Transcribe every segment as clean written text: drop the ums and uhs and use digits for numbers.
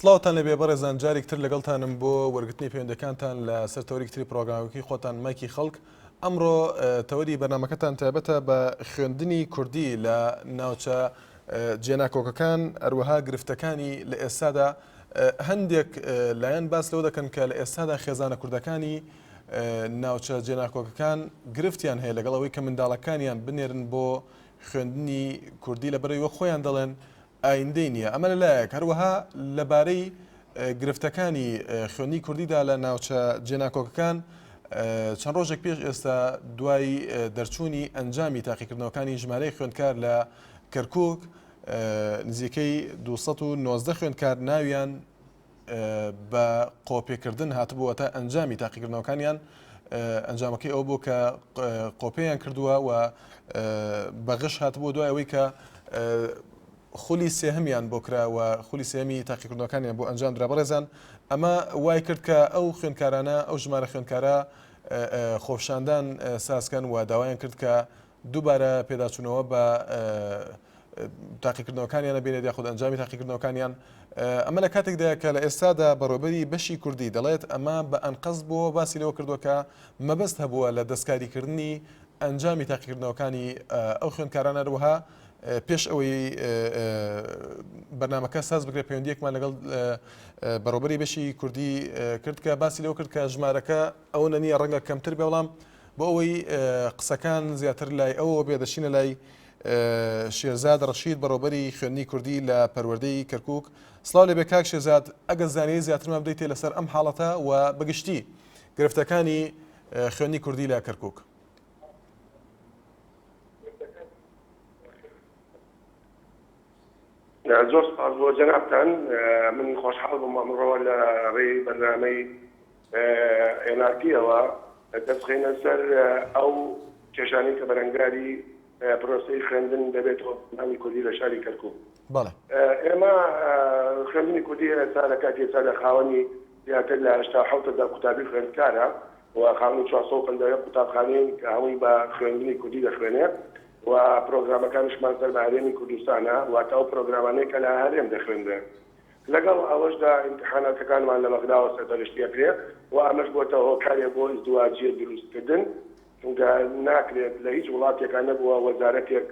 سڵاوتان لەبێ بەڕێزان جارێکتر لەگەڵتانم بۆ وەرگرتنی پەیوەندەکانتان لە سەر تەوەریکتری پرۆگرامەکەی خۆتان مایکی خەڵک. ئەمڕۆ تەوەری بەرنامەکەتان تایبەتە بە خوێندنی کوردی لە ناوچە جێناکۆکەکان ئەروەها گرفتەکانی لە ئێستادا. هەندێک لایەن باس لەوە دەکەن کە لە ئێستادا خێزانە کوردەکانی ناوچە جێناکۆکەکان گرفتیان هەیە لەگەڵەوەی کە منداڵەکانیان بنێرن بۆ خوێندنی کوردی لەبەرەوەی خۆیان دەڵێن ئایندەی نییە. ئەمە لەلایەک هەروەها لەبارەی گرفتەکانی خوێندنی کوردیدا لە ناوچە جێناکۆکەکان چەند ڕۆژێک پێش ئێستا دوای دەرچوونی ئەنجامی تاقیکردنەوەکانی ژمارەی خوێندکار لە کەرکووک نزیکەی 290 خوێندکار ناویان بە قۆپێکردن هاتبووە تا ئەنجامی تاقیکردنەوەکانیان. ئەنجامەکەی ئەو بوو کە قۆپەیان کردووە و بەغش هاتبووە دوای ئەوەی کە خولی سێهەمیان بۆ کراوە، خولی سێهەمی تاقیکردنەوەکانیان بۆ ئەنجام درا. بەڕێزان ئەمە وای کرد کە ئەو خوێندکارانە ئەو ژمارە خوێندکارە خۆپشاندان سازکەن و داوایان کرد کە دووبارە پێداچوونەوە بە تاقیکردنەوەکانیان بێنێت یاخود ئەنجامی تاقیکردنەوەکانیان. ئەمە لە کاتێکدا کە لە ئێستادا بەڕێوەبەری بەشی کوردی دەڵێت ئەمە بە ئەنقەست بۆ باسی لەوە کردووە کە مەبەست هەبووە لە دەستکاریکردنی ئەنجامی تاقیکردنەوەکانی ئەو خوێندکارانە. هەروەها پێش ئەوەی بەرنامەکە ساز بکرێت پەیوەندیەکمان لەگەڵ بەڕێوەبەری بەشی کوردی کرد کە باسی لەوە کرد کە ژمارەکە ئەو نەنیە ڕەنگە کەمتر بێ، بەڵام بۆ ئەوەی قسەکان زیاتر لای ئەوە بێدەشینە لای شێرزاد ڕەشید بەڕێوەبەری خوێندنی کوردی لە پەروەردەی کەرکووک. سڵاو لێبێ کاک شێرزاد، ئەگەر زانیاری زیاترمان بدەیتێ لەسەر ئەم حاڵەتە و بەگشتی گرفتەکانی خوێندنی کوردی لە کەرکووک. زۆر سپاس بۆ جەنابتان. من خۆشحاڵ بووم ئەمڕۆ لە ڕێی بەرنامەی ئێناتیەوە دەستخینە سەر ئەو کێشانەی کە بەرەنگاری پرۆسەی خوێندن دەبێتەوە ناوی کوردی لە شاری کەرکووک. ئێمە خوێندنی کوردی ئێستا لە کاتی ئێستا لە خاوەنی زیاتر لە 87 قوتابی خوێندکارە و خاوەنی 450 قوتابخانەیەن کە هەمووی بە خوێندنی کوردی دەخوێنێت و پرۆگرامەکانشمان سەر بە هەرێمی کوردستانە واتە ئەو پرۆگرامانەی کە لە هەرێم دەخوێندرێن. لەگەڵ ئەوەشدا ئیمتیحاناتەکانمان لە بەغدا سەرپەرشتیەکرێت و ئەمەش بۆتە هۆکارێک بۆ ئیزدواجیە دروستکردن، چونکە ناکرێت لە هیچ وڵاتێکان نەبووە وەزارەتێک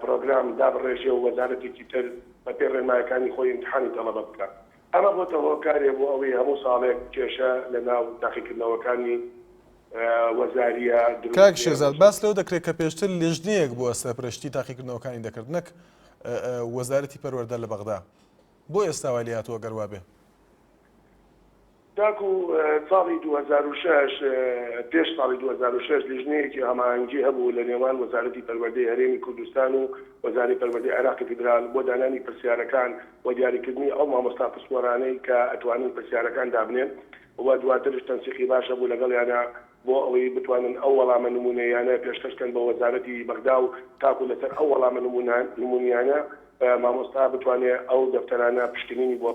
پرۆگرام دابڕێژێ و وەزارەتێکی تر بە پێ ڕێنمایەکانی خۆی ئیمتیحانی تەڵەبە بکات. ئەمە بۆتە هۆکارێک بۆ ئەوەی هەموو ساڵێک کێشە لە ناو تاقیکردنەوەکانی وەزاریە دروست. کاک شێرزاد، باس لەو دەکرێت کە پێشتر لێژنەیەک بووە سەرپەرشتی تاقیکردنەوەکانی دەکرد، نەک وەزارەتی پەروەردە لە بەغدا. بۆ ئێستا وای لێ هاتووە گەر وابێ؟ تاکو ساڵی 2006 پێش ساڵی 2006 لیژنەیەکی هەماهەنگی هەبوو لە نێوان وەزارەتی پەروەردەی هەرێمی کوردستان و وەزارەتی پەروەردەی عێراقی فیدرال بۆ دانانی پرسیارەکان و دیاریکردنی ئەو مامۆستا پسووەرانەی کە ئەتوانن پرسیارەکان دابنێن و دواترش تەنسیخی باشە بوو لەگەڵیانە بۆ ئەوەی بتوانن ئەو وەڵامە نمونەیانە پێشکەشکەن بە وەزارەتی بەغدا و تاکو لەسەر ئەو وەڵامە نمونیانە مامۆستا بتوانێت ئەو دەفتەرانە پشکنینی بۆ.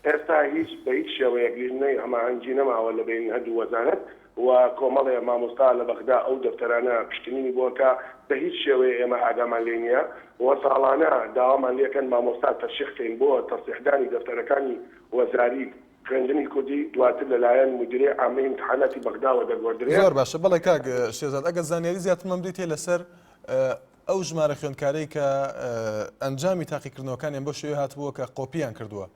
ئێستا هیچ بە هیچ شێوەیەک لیژنەی هەماهەنگی نەماوە لە بین هەردوو وەزارەت و کۆمەڵێ مامۆستا لە بەغدا ئەو دەفتەرانە پشکنینی بۆکە بە هیچ شێوەیە ئێمە ئاگامان لێ نییە و ساڵانە داوامان لێکەن مامۆستا تەرشیحکەین بۆ تەصحیحدانی دەفتەرەکانی وەزاری خوێندنی کوردی دواتر لەلایەن مدیرەی عامەی ئیمتیحاناتی بەغداوە دەگوەردرێت. زۆر باشە. بەڵێ کاک شێرزاد، ئەگەر زانیاری زیاترمان بدەیتێ لەسەر ئەو ژمارە خوێندکارەی کە ئەنجامی تاقیکردنەوەکانیان بۆ شێوەیە هاتبووە کە قۆپیان کردووە،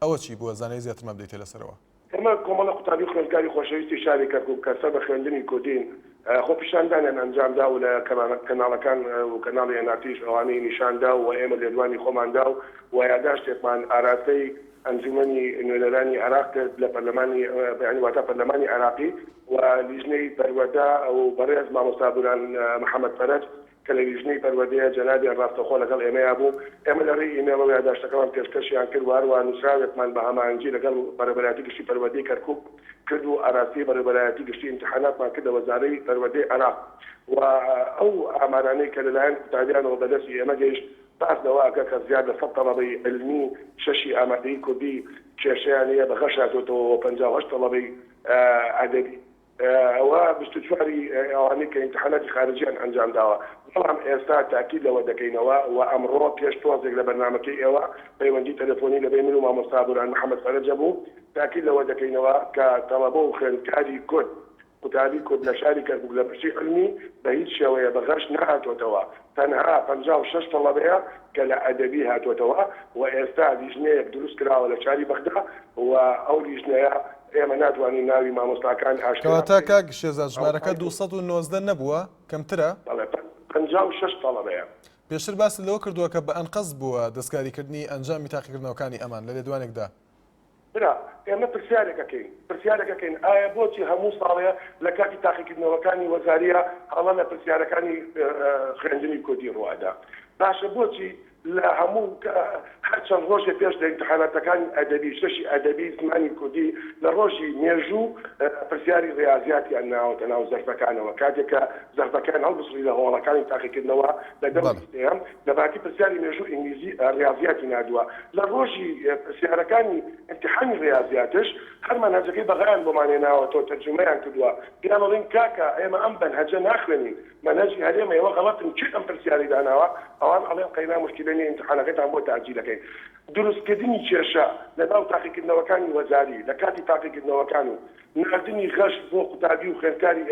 ئەوە چی بووە؟ زانیاری زیاترمان بدەیتێ لەسەرەوە. ئێمە کۆمەڵە قوتابی خوێندکاری خۆشەویستی شاری کەرکووک کە سەر بە خوێندنی کوردین خۆپیشاندانیان ئەنجامدا و لە کەناڵەکان و کەناڵی ئێناتیش ئەوانەی نیشاندا و ئێمە لێدوانی خۆماندا و یاداشتێکمان ئاراستەی ئەنجومەنی نوێنەرانی عێراق کرد لە پەرلەمانی واتە پەرلەمانی عێراقی و لیژنەی پەروەردە و بەڕێز مامۆستا بوران محەممەد فەرەج کە لە لیژنەی پەروەردەیە جەنابی ڕاستەخۆ لەگەڵ ئێمەیا بوو. ئێمە لە ڕێی ئیمێڵ و یاداشتەکەمان پێشکەشیان کرد و هەروە نووسراوێکمان بە هەماهەنگی لەگەڵ بەرەبەرایەتی گشتی پەروەردەی کەرکووک کرد و ئاراستی بەرەبەرایەتی گشتی ئیمتیحاناتمان کرد لە وەزارەی پەروەردەی عێراق و ئەو ئامارانەی کە لەلایەن قوتابیانەوە بەدەستی ئێمە گەیشت باس لەوەکە کە زیاد لە 100 تەڵەبەی علمی شەشی ئامادەی کوردی کێشەیان هەیە بە غەش هاتوۆتەوە 58 تەڵەبەی ئەدەبی و24 ئەوانەی کە ئیمتحاناتی خارجیان ئەنجام داوە. بەڵام ئێستا تاکید لەوە دەکەینەوە و ئەمڕۆ پێش تۆزێک لە بەرنامەکەی ئێوە پەیوەندی تەلەفۆنی لەبێ من و مامۆستا بورهان محەممەد فەرەجە بوو، تاکید لەوە دەکەینەوە کە تەڵەبە و خوێندکاری کورد قوتابی کورد لە شاری کەرکووک لە پشتی علمی بە هیچ شێوەیە بەغەش نهاتۆتەوە، تەنها 56 تەڵەبەیە کە لە ئەدەبی هاتوۆتەوە و ئێستا لیژنەیەک دروست کراوە لە شاری بەغدا و ئەو لیژنەیە ئێمە ناتوانین ناوی مامۆستاکان ئاشکاتە کاک شێزاد ژمارەکە 290 نەبووە کەمترە 56 تەڵەبەیە. پێشتر باس لەوە کردووە کە بە ئەنقەز بووە دەستکاریکردنی ئەنجامی تاقیکردنەوەکانی ئەمان لە لێدوانێکدا. برا ئێمە پرسیارێکەکەین ئایا بۆچی هەموو ساڵەیە لە کاتی تاقیکردنەوەکانی وەزاریە هەڵە لە پرسیارەکانی خوێندنی کوردی ڕوادا؟ باشە بۆچی لە هەموو هەرچەند ڕۆژێ پێش لە ئیمتحاناتەکانی ئەدەبی شەشی ئەدەبی زمانی کوردی لە ڕۆژی مێژوو پرسیاری ڕاضیاتیان ناوەتە ناو زەرفەکانەوە کاتێککە زەرفەکان هەڵبسڕی لە هۆڵەکانی تاقیکردنەوە لە دەم لەباتی پرسیاری مێژوو ئینگلیزی ڕاضیاتی نادووە لە ڕۆژی پرسیارەکانی امتحانی ڕاضیاتش هەر مەنهەجەکەی بەغایان بۆمانێناوە تۆ تەرجمەیان کردووە پیانەڵین کاکە ئێمە ئەم بەنهەجە ناخوێنین مەنهەجی هەرێمە ئێوە غەڵەتن چ ئەم پرسیاری داناوە ئەوان ئەڵێن قەینا مشکلەی امتحانەکەتان بۆ تاجیلەکەی دروستکردنی کێشە لەناو تاقیکردنەوەکانی وەزاری لە کاتی تاقیکردنەوەکان و نردنی غەش بۆ قوتابی و خوێندکاری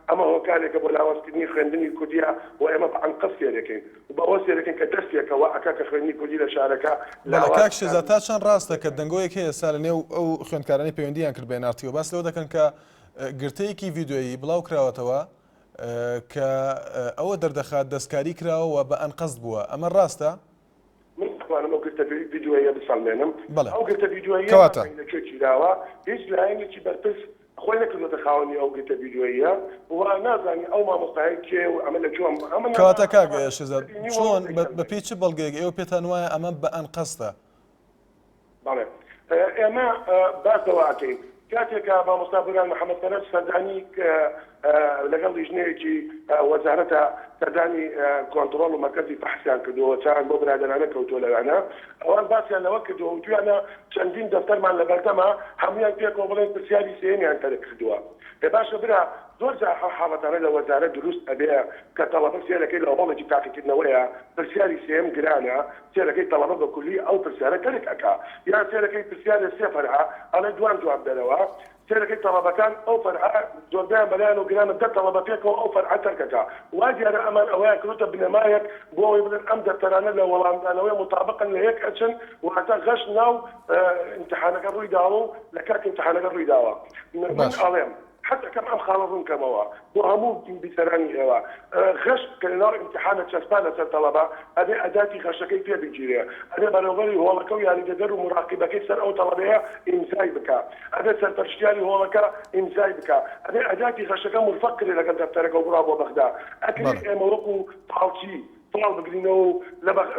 ئەمە هۆکارێکە بۆ لاوازکردنی خوێندنی کوردیە و ئێمە بە ئەنقەس سێرەکەین و بەەوە سێرەکەین کە دەستێکەوە ئەکا کە خوێندنی کوردی لە شارەکە کاک شێزاد تا چەند ڕاستە کە دەنگۆیەک هەیە سا لە نێو ئەو خوێندکارانی پەیوەندیان کرد بە نارتیەوە باس لەوە دەکەن کە گرتەیەکی ڤیددیۆیی بڵاو کراوەتەوە کە ئەوە دەردەخات دەستکاری کراوە بە ئەنقەس بووە ئەمە ڕاستە؟ ئەو گرتە ڤیددیۆیە بسەڵمێنم ئەو گرتە ڤیددیۆیە لەکوێکی داوە هیچ لایەنێکی بەرپرس خۆی نەکردوتە خاوەنی ئەو گرتە ڤیددیۆیە و نازانی ئەو مامۆستای کێ و ئەمە لە چۆن کەواتە کاک شێزاد چۆن بە پێی چ بەڵگەیەک ئێوە پێتان وایە ئەمە بە ئەنقەستە؟ بەڵێ ئێمە باسەوە ئەکەین کاتێکە مامۆستا بورهان محەممەد فەرەج سەردانی لەگەڵ لیژنەیەکی وەزارەتە سەردانی کۆنتڕۆڵ و مەرکەزی بەحثیان کردووە چیان بۆ برادرانە کەوتووە لەوانە ئەوان باسییان لەوە کردووە و توانە چەندین دەفتەرمان لە بەردەما هەمویان پێکەوە بڵێن پرسیاری سێمیان تەرک کردووە پێ باشە برا زۆر جا حاڵەتانە لە وەزارە دروست ئەبێ کە تەڵەبە سێرەکەی لە هۆڵێکی تاقیکردنەوەیە پرسیاری سێم گرانە سێرەکەی تەڵەبە بە کولی ئەو پرسیارە تەرک ئەکا یان سێرەکەی پرسیارە سێ فەرعە ئەڵێ دوان جواب دەرەوە سێرەکەی تەڵەبەکان ئەو فەرعە زۆربیان بەلایەن و گرانە دە تەڵەبە پێکەوە ئەو فەرعە تەرکەکە وا دیارە ئەمان ئەوەیە کردوتە بنەمایەک بۆ ئەوەی بڵێن ئەم دەفتەرانە لە وەڵامدانەوەی مطابقن لە یەک ئەچن و هەتا غەش ناو امتحانەکە ڕووی داوە و لە کات امتحانەکە ڕووی داوە من ئەڵێم حتى كم أم خالصون كموا وهمو بسراني إيوا غش كنار امتحان تشسبانة الطلبة أبي أداتي غشكي فيها بيجيريا أنا بنظري هو لكو يعني جدر مراقبة كيسر أو طلبية إمزاي بك أبي سنترشتيالي هو لك إمزاي بك أبي أداتي غشكي مرفقر لك دفترك وبراب وبغداد أكيد موقو طالشي طلال بقرينو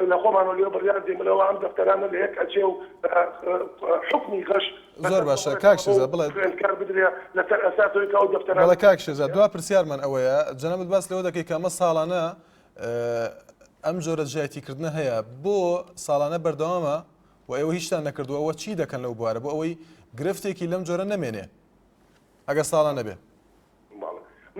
لخومان وليو برياد دي ملو عم دفتران اللي هيك أجيو حكمي غش زۆر باشە کاک شێزاد بڵێ بەڵێ کاک شێزاد دوا پرسیارمان ئەوەیە جەنابەت باس لەوە دەکەی کە ئەمە ساڵانە ئەم جۆرە جیایتیکردنە هەیە بۆ ساڵانە بەردەوامە و ئێوە هیچتان نەکردووە ئەوە چی دەکەن لەو بوارە بۆ ئەوەی گرفتێکی لەم جۆرە نەمێنێ ئەگەر ساڵانە بێ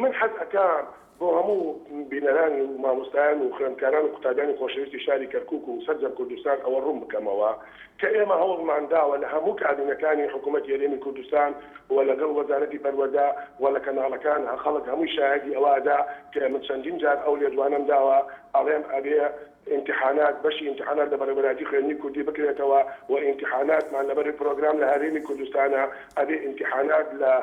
من حەز ئەکەم بۆ هەموو بینەرانی و مامۆستایان و خوێندکاران و قوتابیانی خۆشەویستی شاری کەرکووک و سەرجەم کوردستان ئەوە ڕوون بکەمەوە کە ئێمە هەوڵمان داوە لە هەموو کابینەکانی حکوومەت هەرێمی کوردستان و لەگەڵ وەزارەتی پەروەردە و لە کەناڵەکان خەڵک هەمووی شاهدی ئەوەدا کە من چەندین جار ئەو لێدوانم داوە ئەڵێم ئەبێ امتحانات بەشی امتحانات لە بەرەبەراتی خوێندنی کوردی بکرێتەوە و امتحاناتمان لەبەر پرۆگرام لە هەرێمی کوردستانە ئەبێ امتحانات لە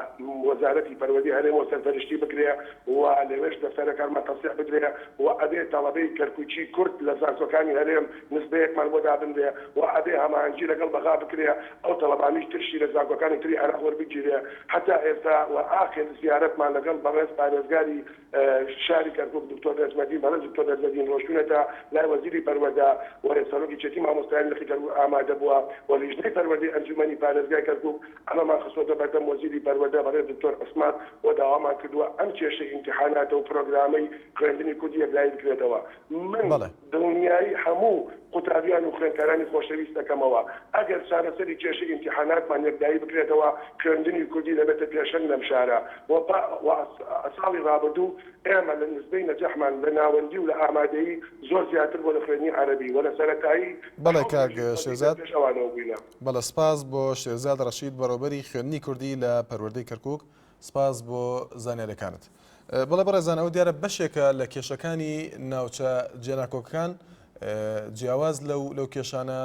وەزارەتی پەروەردی هەرێمەوە سەرپەرشتی بکرێ و لەوێش دەفتەرەکانمان تەسیح بدرێ و ئەبێ تەڵەبەی کەرکووکی کورد لە زانکۆکانی هەرێم نسبەیەکمان بۆ دابنرێ و ئەبێ هەماهەنگی لەگەڵ بەغا بکرێ ئەو تەڵەبانیش ترشی لە زانکۆکانی تری عێراق وەربگیرێ حتا ئێستا و ئاخر زیارەتمان لەگەڵ بەڕێز پارێزگاری شاری کەرکووک دکتۆر دەرزمەدین بەڕێز دکتۆر دەرزمەدین ڕۆژتونەتە لای وەزیری پەروەردە و سەرۆکی چەتی مامۆستایانی لەخی کەرکووک ئامادە بووە و لیژنەی پەروەردەی ئەنجومەنی پارێزگای کەرکووک ئەمەمان خستۆتە بەردەم وەزیری پەروەردە بەڕێز دکتۆر عوسمان و داوامان کردووە ئەم کێشەی امتحاناتە و پرۆگرامەی خوێندنی کوردی یەکلایی بکرێتەوە من دڵنیایی هەموو قوتابیان و خوێندکارانی خۆشەویست دەکەمەوە ئەگەر چارەسەری کێشەی ئیمتیحاناتمان یەکدایی بکرێتەوە خوێندنی کوردی دەبێتە پێشەنگ لەم شارە ساڵی ڕابردوو ئێمە لە نسبەی نەجەحمان لە ناوەندی و لە ئامادەیی زۆر زیاتر بۆ لە خوێندنی عەرەبی وە لە سەرەتایی بەڵێ کاک شێرزاد ئەوانەوە بووینە. بەڵێ سپاس بۆ شێرزاد ڕەشید بەڕێوەبەری خوێندنی کوردی لە پەروەردەی کەرکووک سپاس بۆ زانیاریەکانت. بەڵێ بەڕێزان ئەو دیارە بەشێکە لە کێشەکانی ناوچە جێناکۆکەکان جیاواز لەو کێشانە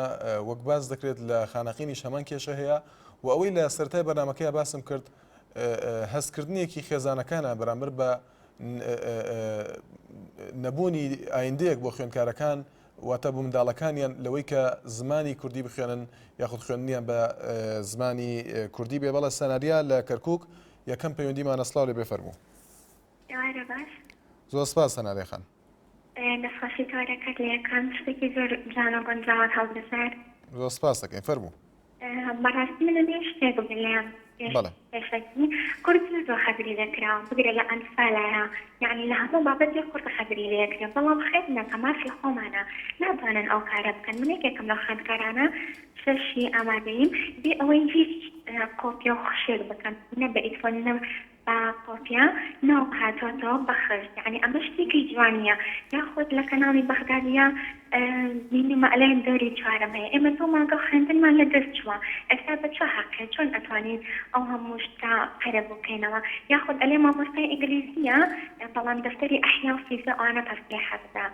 وەک باز دەکرێت لە خانەقینیش هەمان کێشە هەیە و ئەوەی لە سەرەتای بەرنامەکەی باسم کرد هەستکردنێکی خێزانەکانە بەرامبەر بە نەبوونی ئایندەیەک بۆ خوێندکارەکان واتە بوو منداڵەکانیان لەوەی کە زمانی کوردی بخوێنن یاخود خوێندنیان بە زمانی کوردی بێ. بەڵە سەناریا لە کەرکووک یەکەم پەیوەندیمانە سڵاو لێ بێفەرموو. زۆر سپاس سەناریە خان. دەستخۆشی تۆرەکەت لە یەکەم شتێکی زۆر جان و گونجاوت هەڵدەسەر. زۆر سپاس دەکەین فەرموو. بەڕاستی من لێ شتێک بگەیان پێشەکی کورد زۆر خەبری دەکراوە بگرە لە ئەنفالایە یعنی لە هەموو بابەتێک کورد خەبری لێکرێ بەڵام خێت نەکە مافی خۆمانە ناتوانن ئەو کارە بکەن من یەکێکم لە خوێندکارانە شەشی ئامادەییم بێ ئەوەی هیچ کۆپیە و خشێک بکەن نە بە ئیتفۆن نە با کۆپیا ناو هاتوۆتەوە بەخش یعنی ئەمە شتێکی جوانیە یاخود لە کەناڵی بەغدادیە بینیمە ئەلەیەن دەوری چوارەم هەیە ئێمە دو مانگە خوێندنمان لە دەست چووە ئێستا بە چۆ حەقێ چۆن ئەتوانین ئەو هەموو شتا قەرە بکەینەوە یاخود ئەلێ مامۆستای ئینگلیزیە بەڵام دەفتەری ئەحیا و فیزە ئەوانە تەفسیح حەبدا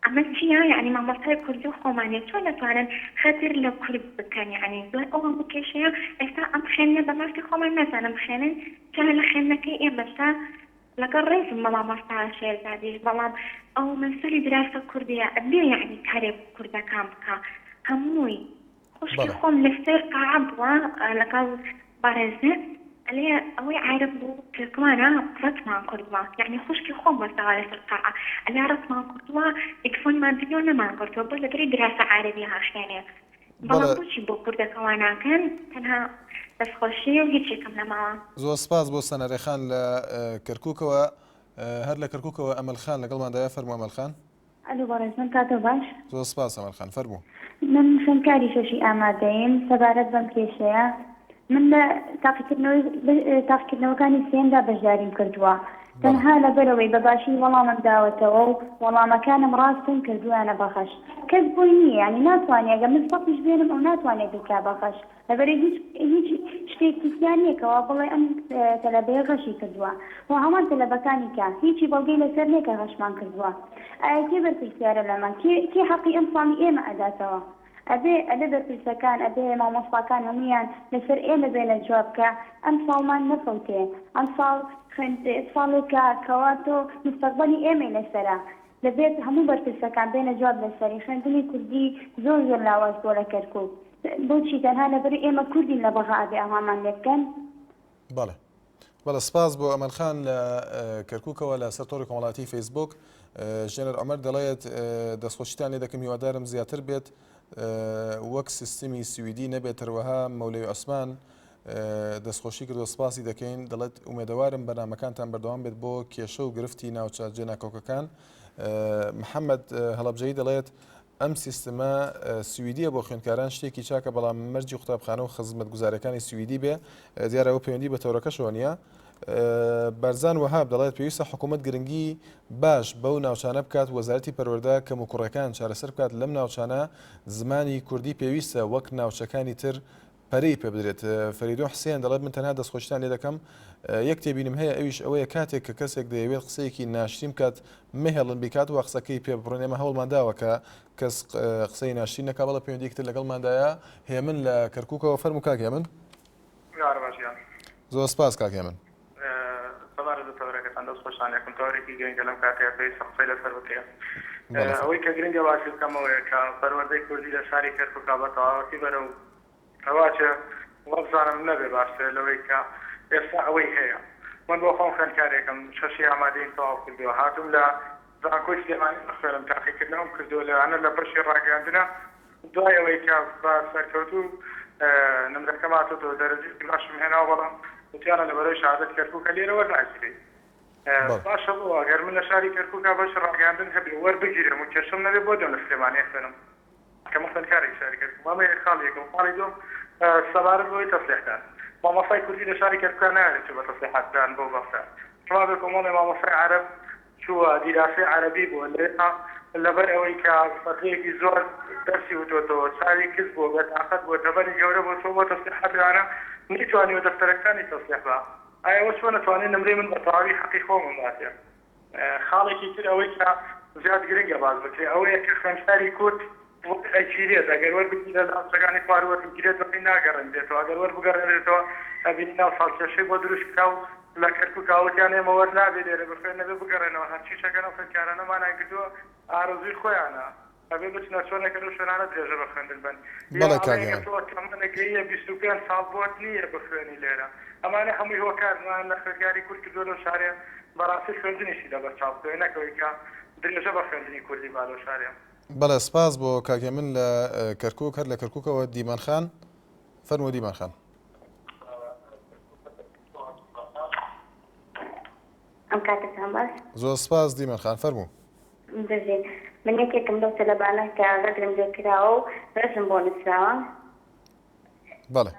ئەمە چیە یعنی مامۆستای کوردی و خۆمانێت چۆن دەتوانن خەتر لە کورد بکەن یعنی دوای ئەو هەموو کێشەیە ئێستا ئەم خوێندنە بە مافی خۆمان نازانم خوێنن چۆن لە خوێندنەکەی ئێمەستا لەگەڵ ڕێزم مەڵامۆستا شێرزادیش بەڵام ئەو منسوری دراسە کوردیە ئەبێ یعنی کارێک کوردەکان بکە هەمووی خوشکی خۆم لەسەر قاعە بووە لەگەڵ بەڕێزێ ئەلێ ئەوەی عیرب بوو پێکوانە ڕەتمان کردووە یعنی خوشکی خۆم وەستاوە لەسەر قاعە ئەلێ ڕەتمان کردووە ئیکفۆنمان بینیۆ نەمان کردووە بۆ لەگەری دراسە عەرەبی هاشێنێ بەڵام بۆچی بۆ کوردەکەوان ناکەن تەنها دەستخۆشی و هیچێکم نەماوە. زۆر سپاس بۆ سەنارێخان لە کەرکووکەوە هەر لە کەرکووکەوە ئەمەلخان لەگەڵماندایە فەرموو ئەمەلخان. ئەلو بەڕێزم کاتۆ باش. زۆر سپاس ئەمەلخان فەرموو. من خوێندکاری شەشی ئامادەیم سەبارەت بەم کێشەیە من لە تاقیکردنەوەکانی سێمدا بەشداریم کردووە تەنها لەبەرەوەی بەباشی وەڵامم داوەتەوە و وەڵامەکانم ڕاستن کردووانە بەخەش کەس بووی نییە یعنی ناتوانێت ئەگەر من سەقیش بێنم ئەو ناتوانێت بیکا بەخەش لەبەرەوەی هیچ شتێکی زیانیەکەوە بڵێ ئەم تەلەبەیە غەشی کردووە و هەمان تەلەبەکانی کە هیچی بەڵگەی لەسەر نێکە غەشمان کردووە ئایا کێ بەرپرسیارە لەمان کێ حەقی ئەم ساڵی ئێمە ئەداتەوە ئەبێ بەرپرسەکان ئەبێ مامۆستاکان هەمویان لەسەر ئێمە بێنە جواب بکە ئەم ساڵمان نەفەوتێ ئەم ساڵ ساڵێکە کەواتۆ مستەقبەلی ئێمە لەسەرە دەبێت هەموو بەرپرسەکان بێنە جواب لەسەری خوێندنی کوردی زۆر لاواز بۆ لە کەرکووک بۆچی تەنها لەبەر ئێمە کوردین لە بەغا ئەبێ ئەوهامان لێ بکەن. بەڵێ سپاس بۆ ئەمەلخان لە کەرکووکەوە لە سەر تۆڕی کۆمەڵاتی فەیسبوک ژێنەر ئەمەر دەڵێت دەستخۆشیتان لێ دەکەم هیوادارم زیاتر بێت وەک سیستمی سویدی نەبێت هەروەها مەولەی عوسمان دەستخۆشی کردو سپاسی دەکەین دەڵێت ئومێدەوارم بەرنامەکانتان بەردەوام بێت بۆ کێشە و گرفتی ناوچە جێناکۆکەکان. محەممەد هەڵەبجەیی دەڵێت ئەم سیستەمە سویدیە بۆ خوێندکاران شتێکی چاکە بەڵام مەرجی قوتابخانە و خزمەتگوزارەکانی سویدی بێ دیارەوە پەیوەندی بە تەورەکەشەوە نیە. بەرزان وەهاب دەڵێت پێویستە حکوومەت گرنگی باش بەو ناوچانە بکات وەزارەتی پەروەردە کەم و کوڕەکان چارەسەر بکات لەم ناوچانە زمانی کوردی پێویستە وەک ناوچەکانی تر پەرەی پێ بدرێت. فەریدۆ حسێن دەڵێت من تەنها دەستخۆشیتان لێ دەکەم یەک تێبینم هەیە ئەویش ئەوەیە کاتێک کە کەسێک دەیەوێت قسەیەکی ناشرین بکات مهێڵن بیکات و قسەکەی پێ بڕۆن ئێمە هەوڵمانداوە کە کەس قسەی ناشرین نەکا بەڵە پەیوەندیەکتر لەگەڵماندایە هێمن لە کەرکووکەوە فەرموو کاک هێمن. زۆر سپاس کاک هێمن. دەستخۆشانێکم تۆرێکی گرنگە لەم کاتەیە پێویستە قسەی لەسەر بکەم ئەوەی کە گرنگە باسی بکەمەوەیە کە پەروەردەی کوردی لە شاری کەرکووکا بە تەواوەتی بەرەو ئەواچە وەبزانم نەبێ باشتر لەوەی کە ئێستا ئەوەی هەیە من بۆ خۆم خوێندکارێکم شەشی ئامادەیم تەواو کردووە هاتووم لە زانکۆی سلێمانی خوێنم تاقیکردنەوەم کردووە لەوانە لە بەشی ڕاگەاندنە دوای ئەوەی کە بە سەرکەوتوو نمرەکەم هاتووەوە دەرەجەی باشم هێناوە بەڵام وتیانە لەبەرەوەی شهادەت کەرکووکە لێرەوە ناگیرێت باشە بۆ ئەگەر من لە شاری کەرکووکا بەش ڕاگەاندن هەبێ وەربگیرم و کێشەم نەبێ بۆ دەم لە سلێمانی خوێنم كمثلا كاري شركة ما ما خاليك وخالي دوم سبارة بوي تصليحات ما مصاي كردي لشركة كان عارف شو تصليحات كان بو بفتح شبابكم والله ما مصاي عرب شو دراسة عربي بولنا لبر أويكا فقيه زور درسي وتوتو سالي كذبوا بتعقد وتبني جورب وصوبة تصليحات أنا نيتواني ودفتركاني تصليحها أي وش وانا تواني نمري من بطاري حقيقة ومماتيا خالي كتير أويكا زياد جرينجا بعض بكري أويكا خمساري كوت أجيريت أجر ور بكري لا سجاني فارور بكري تبينا قرنديتو أجر ور بقرنديتو أبينا صالح شيء بدرش كاو لكن كاوتيانه مورنا بيدره بفرنا بقرنا هالشيء شكلنا فكرنا ما نقدو أرزي خوينا أبي بس نشوفنا كلو شنانا درجة بخندن بن بلا كاجا كمان كيه بيستوكان صابوتني بفرني ليرة أما أنا هم هو كان أنا خياري كل كدولو شارع براسي خندني شيء ده بس شاب هنا كويكا درجة بخندني كل بالو شارع بلا سپاس بۆ کاکێ من لە کەرکووک هەر لە کەرکووکەوە دیمان خان فەرموو دیمان خان ئەم کاتتان باش زۆر سپاس دیمان خان فەرموو دەژێت من یەکێکم لەو تەلەبانە کە ڕەگرم لێ کراوە و ڕەشم بۆ نووسراوە بەڵێ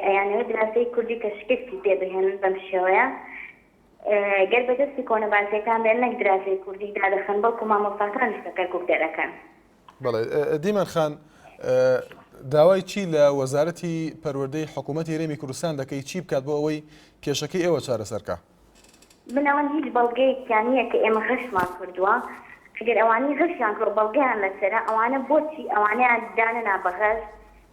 ئەیانەوە دراسەی کوردی کە شکستی پێ بهێنن بەم شێوەیە گەر بەدەستی کۆنەبانسیەکان بێن نەک دراسەی کوردی دادەخەن بەڵکو مامۆستاکان لە کەرکووک دەرەکەن بەڵێ دیمان خان داوای چی لە وەزارەتی پەروەردەی حکوومەتی هەرێمی کوردستان دەکەی چی بکات بۆ ئەوەی کێشەکەی ئێوە چارەسەرکە بنەوەن هیچ بەڵگەیەکیان نییە کە ئێمە غەشمان کردووە ئەگەر ئەوانەی غەشیان کردوە بەڵگەیان لەسەرە ئەوانە بۆچی ئەوانەیان دانەنا بەغەش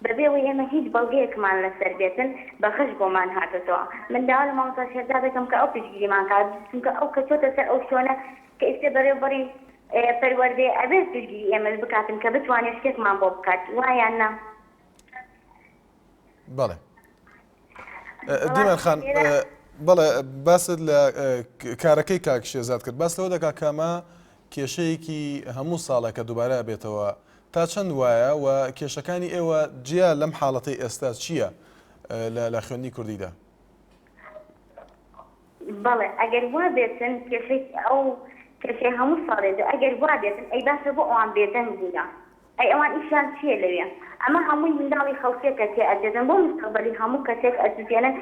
بەبێەوەی ئێمە هیچ بەڵگەیەکمان لەسەر بێتن بەغەش بۆمان هاتووە من داوا لە مامۆستا شێرزاد دەکەم کە ئەو پشتگیریمان کات چونکە ئەو کە چۆتە سەر ئەو شۆنە کە ئێستا بەڕێوەبەری پەروەردەی ئەبێت پشتگیری ئێمە بکاتن کە بتوانێت شتێکمان بۆ بکات وایان نا بەڵێ دیمان خان بەڵێ باست لە کارەکەی کاک شێرزاد کرد باس لەوە دەکا کەمە کێشەیەکی هەموو ساڵێکە دووبارە بێتەوە تا چەند وایە و کێشەکانی ئێوە جیا لەم حاڵەتەی ئێستا چییە لە خوێندنی کوردیدا بەڵێ ئەگەر وا بێتن کێشەی ئەو کێشەی هەموو ساڵێت ئەگەر وا بێتن ئەی باشە بۆ ئەوان بێدەنگ بووە ئەی ئەوان ئیشان چییە لەوێ ئەمە هەمووی منداڵی خەڵکێکە تێ ئەدەدەن بۆ مستەقبەلی هەموو کەسێک ئەدوێنن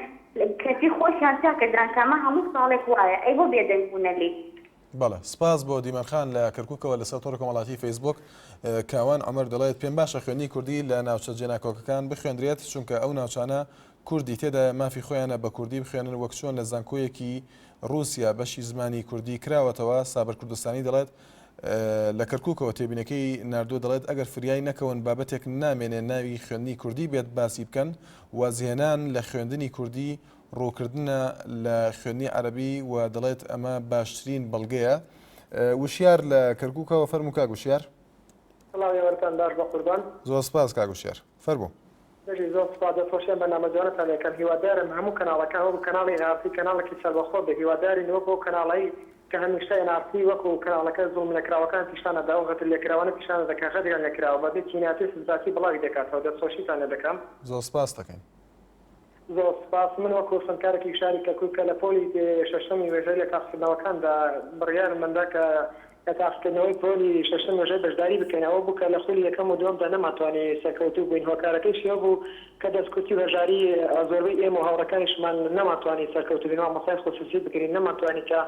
کەسی خۆشیان چاکەدان کەمە هەموو ساڵێک وایە ئەی بۆ بێدەنگ بوونە لێ بەڵێ سپاس بۆ دیمان خان لە کەرکووکەوە لەسەر تۆڕە کۆمەڵاتی فەیسبوک کاوان عەمەر دەڵێت پێم باشە خوێندنی کوردی لە ناوچە جێناکۆکەکان بخوێندرێت چونکە ئەو ناوچانە کوردی تێدا مافی خۆیانە بە کوردی بخوێنن وەک چۆن لە زانکۆیەکی رووسیا بەشی زمانی کوردی کراوەتەوە سابەر کوردستانی دەڵێت لە کەرکووکەوە تێبینەکەی ناردووە دەڵێت ئەگەر فریای نەکەون بابەتێک نامێنێ ناوی خوێندنی کوردی بێت باسی بکەن وازهێنان لە خوێندنی کوردی ڕووکردنە لە خوێندنی عەرەبی و دەڵێت ئەمە باشترین بەڵگەیە وشیار لە کەرکووکەوە فەرموو کاک وشیار سڵاوێوەرتان باش بە قوربان زۆر سپاس کاک وشیار فەرموو دەژی زۆر سپاس دەخۆشیان بەنامەجوانتان لەکەم هیوادارم هەموو کەناڵەکان وەکو کەناڵی هاتی کەناڵێکی سەربەخۆ بێ هیواداری وەکو کەناڵی کە هەمیشە ناسی وەکو کەناڵەکە زوڵم لەکراوەکان پیشانەدا و غەتر لێکراوانە پیشانە دەکات غەدیان لێکراوە بەبێ کیناتی سزاتی بڵاوی دەکاتەوە دەستخۆشیتان لێ دەکەم زۆر سپاس دەکەین زۆر سپاس من وەکو خوێندکارێکی شاری کەرکووک کە لە پۆلی شەشەمی وێژەی لە تاقیکردنەوەکاندا بڕیارم مندا کە تاقیکردنەوەی پۆلی شەشەم وێژەی بەشداری بکەینەوە بوو کە لە خولی یەکەم و دووەمدا نەماتوانێت سەرکەوتوو بووین هۆکارەکەیشی بوو کە دەستکوتی هەژاری زۆربەی ئێمە و هاوڕەکانیشمان نەماتوانێت سەرکەوتوو بین و مەسای خصوصی بکرین نەماتوانێت کە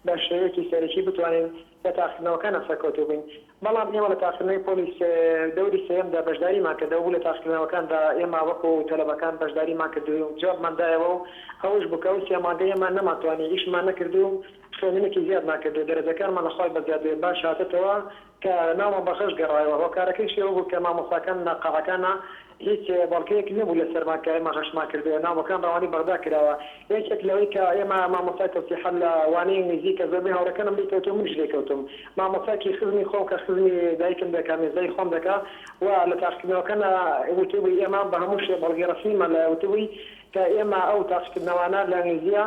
بە شێوەیەکی سەرەکی بتوانین لە تاقیکردنەوەکانە سەرکەوتوو بین بەڵام ئێمە لە تاقیکردنەوەی پۆلی دەوری سێیەمدا بەشداریمان کردەوە بوو لە تاقیکردنەوەکاندا ئێمە وەکو تەلەبەکان بەشداریمان کردووە جوابماندایەوە و ئەوش بووکە ئەو سێمانگەی ئێمە نەماتوانین ئیشمان نەکردووم خوێندنێکی زیاد ناکردو دەرەجەکانمان لەخوای بەزیاد باش هاتێتەوە کە ناومان بەخێش گەڕایەوە هۆکارەکەیشی ئەوە بوو کە مامۆستاکان ناقاڵەکانە هیچ بەڵگەیەک نەبوو لە سەرمان کە ئێمە غەشمان کردووە ناوەکان ڕەوانی بەغدا کراوە یەکێک لەوەی کە ئێمە مامۆستای تەوسیحە لە وانەی نزیکە زۆربەی هاوڕەکانم لێکەوتوم منیش لێکەوتم مامۆستاکی خزمی خۆم کە خزمی دایکم دەکا مێزای خۆم دەکا و لە تاقیکردنەوەکانە وتوبووی ئێمە بە هەموو شێ بەڵگەی ڕەسمیمان لە وتوبووی کە ئێمە ئەو تاقیکردنەوانە لە ئەنگلیزیە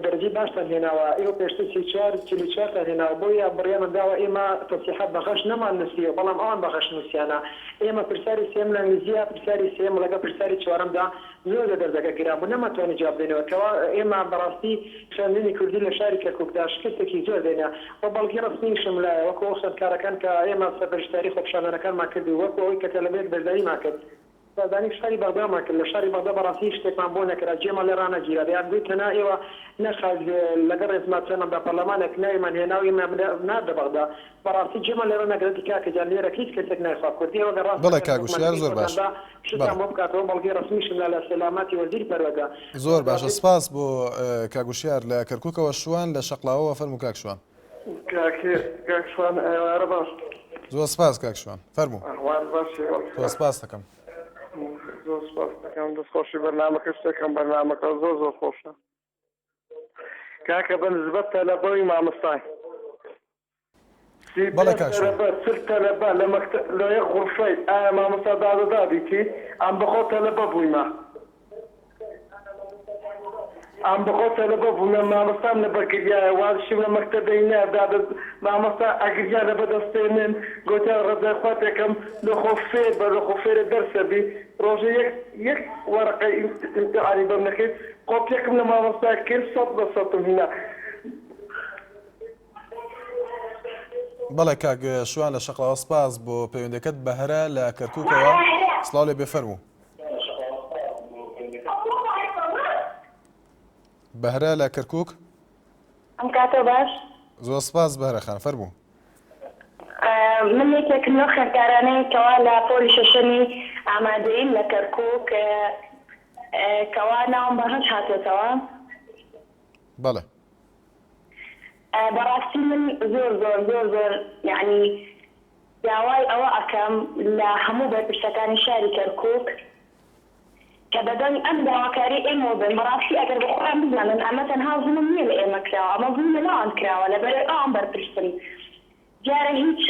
دەرەجەی باشتان هێناوە ئێوە پێشتر 44 هێناوە بۆیە بڕیانمان داوە ئێمە تەسیحات بەخەش نەمان نووسیوە بەڵام ئەوان بەخەش نووسیانە ئێمە پرسیاری سێم لە انگلیزیە پرسیاری سێم لەگە پرسیاری چوارەمدا زۆر لە دەرزەکە گران بوو نەماتوانین جواب بدەینەوە کەوا ئێمە بەڕاستی خوێندنی کوردی لە شاری کەرکووکدا شکستێکی زۆر دێنە بۆ بەڵگی ڕستنیشم لایە وەکو ئەو خوێندکارەکان کە ئێمە سەرپەرشتیاری خۆپیشاندنەکانمان کرد و وەکو ئەوەی کە تەلەبێت بەرداریمان کرد دانی شاری بەغدامان کرد لە شاری بەغدا بەڕاستی شتێکمان بۆ نەکرا جێمان لێ ڕانەگیرا دەیان گوتنا ئێوە نەخواز لەگەڵ ڕێزماتچەمان بە پەرلەمانێک ناویمان هێنا و ئێمە نادە بەغدا بەڕاستی جێمان لێ ڕانەگرێتی کاکەجان لێرە هیچ کەسێک نایخوا کوردی ئێوە ڕاست بەڵێ کاگوشیار زۆر باش شتان بۆ بکاتەوە بەڵگەی ڕسمیشم لە سەلامەتی وەزیری پەروەردە زۆر باشە سپاس بۆ کاگوشیار لە کەرکووکەوە شوان لە شەقڵاوەوە فەرموو کاک شوان کاک شوان ئێوارە باش زۆر سپاس کاک شوان فەرموو ئەحوال باشە زۆر سپاس دەکەم زۆر سپاس دەکەم دەستخۆشی بەرنامەکە شتێکم بەرنامەکە زۆر خۆشە کاکە بەنسبەت تەلەبەوەی مامۆستای بەڵێ کاک شوان تەلەبە لە یەک غورفەی ئایا مامۆستا دادەدادیتی ئەم بەخۆ تەلەبە بوویمە ئەم بەخۆ تەلەبە بوومە مامۆستام لەبەرگریایە وازشم لە مەکتەبەی نەدادە مامۆستا ئەگریا لە بەدەستێنن گوتیان ڕەزەرخواتێکم لە خۆفێر بە لە خۆفێرە دەرسەبی ڕۆژە یەک وەرەقەی ئیمتحانی بەم نەکەیت قۆپیەکم لە مامۆستا کرد 100% هینا بەڵێ کاک شوان لە شەقڵاوە سپاس بۆ پەیوەندەکەت بەهرە لە کەرکووکەوە سڵاو لێ بێ فەرموو بەهرە لە کەرکووک ئەم کاتە باش زۆر سپاس بەهرە خان فەرموو من یەکێکم لەو خوێندکارانەی کەوا لە پۆلی شەشەمی ئامادەیین لە کەرکووک کەوا ناوم بەهەش هاتێتەوە بەڵێ بەڕاستی من زۆر یعنی داوای ئەوە ئەکەم لە هەموو بەرپرسەکانی شاری کەرکووک کە بەدەنگ ئەم داواکاری ئێمە بن بەڕاستی ئەگەر بەخۆیان بزانن ئەمە تەنها زوڵم نییە لە ئێمە کراوە ئەمە زوڵم لەلاوان کراوە لەبەر ئەوان بەرپرسن جارە هیچ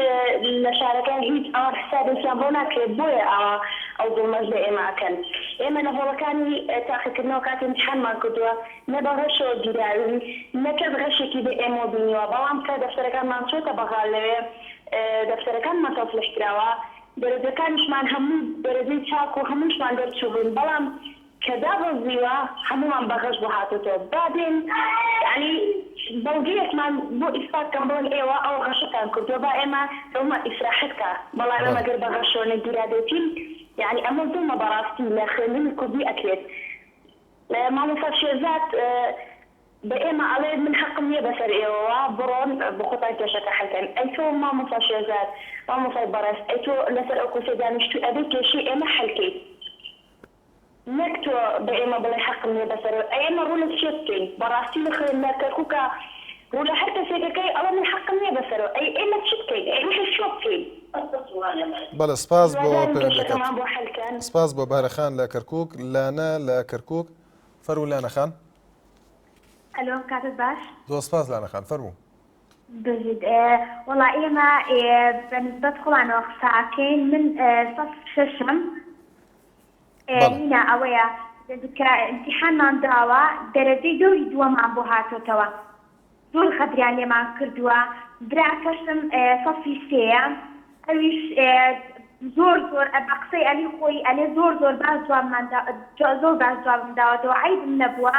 لە شارەکان هیچ ئەوە حسابێکیان بۆ ناکرێت بۆیە ئەو زوڵمەش لە ئێمە ئەکەن ئێمە لە هۆڵەکانی تاقیکردنەوە کاتی امتحانمان کردووە نە بە غەشەوە گیراوی نە کەس غەشێکی بە ئێمە بینیوە بەڵام کە دەفتەرەکانمان چۆتە بەغال لەوێ دەفتەرەکانمان تەوفلش کراوە دەرەجەکانیشمان هەموو دەرەجەی چاک و هەمووشمان دەرچوو بوون بەڵام کە دابەزیوە هەمومان بەغەش بۆ هاتوتەوە دادێن یعنی بەڵگەیەکمان بۆ ئیسپاتکەم بۆن ئێوە ئەو غەشتان کردووە با ئێمە ئەومە ئیسراحەتکە بەڵام ئەمەگەر بەغەشەوە نەگیرادێتین یعنی ئەمە زوڵمە بەڕاستی لە خوێندنی کوردی ئەکرێت مامۆستا شێرزاد بە ئێمە ئەڵێ من حەقم نییە بەسەر ئێوەوە بڕۆن بە خۆتان کێشەکە حەلکەن ئەی تۆ مامۆستا شێرزاد مامۆستای بەڕێز ئەی تۆ لەسەر ئەو کورسە دانیشتووی ئەبێ کێشەی ئێمە حەلکەیت نەک تۆ بە ئێمە بڵێ حەقم نییە بەسەر ئێمە ڕوو لە چێ بکەین بەڕاستی لە خوێندنە کەرکووکە ڕوو لە هەر کەسێکەکەی ئەڵە من حەقم نییە بەسەرەوە ئەی ئێمە چ بکەین ئێمە چۆ بکەین بەڵێ سپاس بۆ پەیوەندەکەت سپاس بۆ بارەخان لە کەرکووک لانە لە کەرکووک فەرموو لانەخان ئەلۆ کاتت باش زۆر سپاس لانەخان فەرموو بجد والله ئێمە بەنسبەت خۆڵانەوە قساکەین من سەد شەشم هینە ئەوەیە امتحانمان داوە دەرەجەی دەوری دووەمان بۆ هاتۆتەوە زۆر خەدریان لێمان کردووە براکەشم سەفی سێیە ئەویش زۆر بە قسەی ئەلی خۆی ئەلێ زۆر باش جوابم داوەتەوە عیبم نەبووە